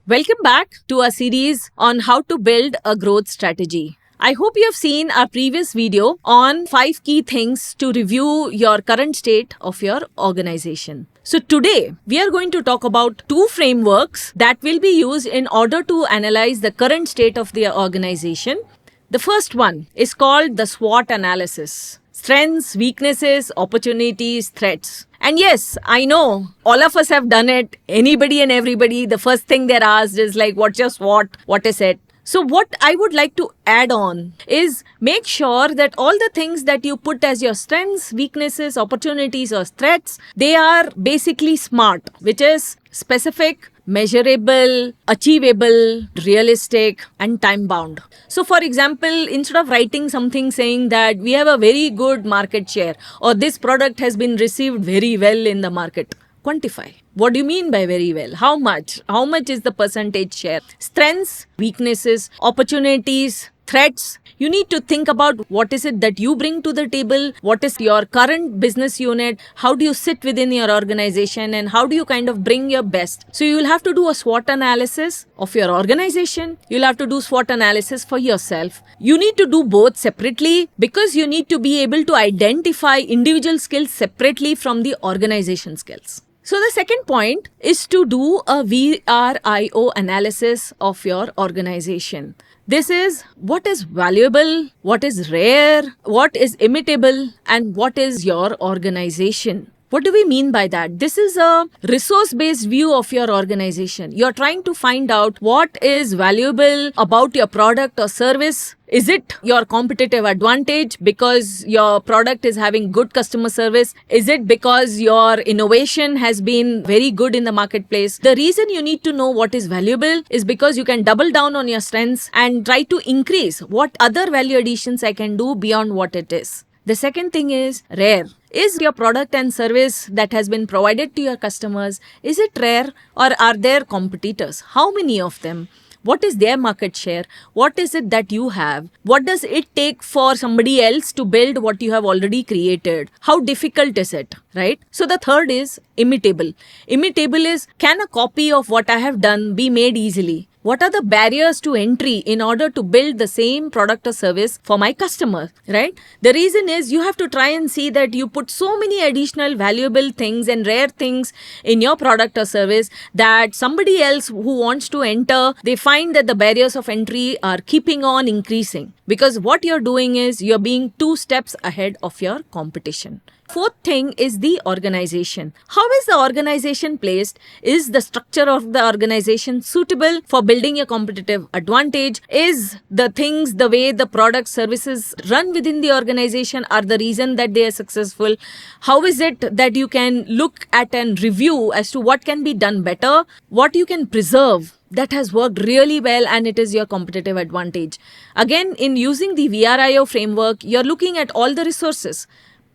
Welcome back to our series on how to build a growth strategy. I hope you have seen our previous video on 5 key things to review your current state of your organization. So today we are going to talk about 2 frameworks that will be used in order to analyze the current state of the organization. The first one is called the SWOT analysis. Strengths, weaknesses, opportunities, threats. And yes, I know all of us have done it. Anybody and everybody, the first thing they're asked is like, what's your SWOT? What is it? So what I would like to add on is make sure that all the things that you put as your strengths, weaknesses, opportunities or threats, they are basically SMART, which is specific, measurable, achievable, realistic, and time bound. So for example, instead of writing something saying that we have a very good market share or this product has been received very well in the market, quantify. What do you mean by very well? How much? How much is the percentage share? Strengths, weaknesses, opportunities, threats. You need to think about what is it that you bring to the table, what is your current business unit, how do you sit within your organization, and how do you kind of bring your best. So you will have to do a SWOT analysis of your organization. You'll have to do SWOT analysis for yourself. You need to do both separately because you need to be able to identify individual skills separately from the organization skills. So the second point is to do a VRIO analysis of your organization. This is what is valuable, what is rare, what is imitable, and what is your organization. What do we mean by that? This is a resource-based view of your organization. You're trying to find out what is valuable about your product or service. Is it your competitive advantage because your product is having good customer service? Is it because your innovation has been very good in the marketplace? The reason you need to know what is valuable is because you can double down on your strengths and try to increase what other value additions I can do beyond what it is. The second thing is rare. Is your product and service that has been provided to your customers, is it rare or are there competitors? How many of them? What is their market share? What is it that you have? What does it take for somebody else to build what you have already created? How difficult is it, right? So the third is imitable. Imitable is, can a copy of what I have done be made easily? What are the barriers to entry in order to build the same product or service for my customer, right? The reason is you have to try and see that you put so many additional valuable things and rare things in your product or service that somebody else who wants to enter, they find that the barriers of entry are keeping on increasing because what you're doing is you're being 2 steps ahead of your competition. Fourth thing is the organization. How is the organization placed? Is the structure of the organization suitable for building a competitive advantage? Is the things, the way the product services run within the organization are the reason that they are successful? How is it that you can look at and review as to what can be done better, what you can preserve that has worked really well and it is your competitive advantage? Again, in using the VRIO framework, you're looking at all the resources.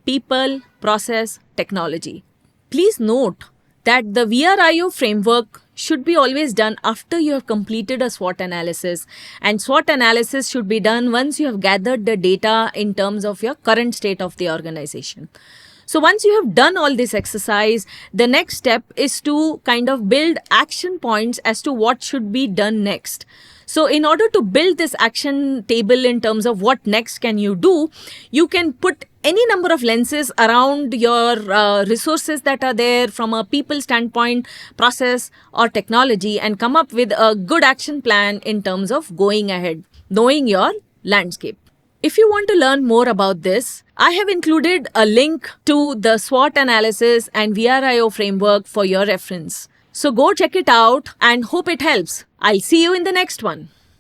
People, process, technology. Please note that the VRIO framework should be always done after you have completed a SWOT analysis, and SWOT analysis should be done once you have gathered the data in terms of your current state of the organization. So once you have done all this exercise, the next step is to kind of build action points as to what should be done next. So in order to build this action table in terms of what next can you do, you can put any number of lenses around your resources that are there from a people standpoint, process or technology, and come up with a good action plan in terms of going ahead, knowing your landscape. If you want to learn more about this, I have included a link to the SWOT analysis and VRIO framework for your reference. So go check it out and hope it helps. I'll see you in the next one.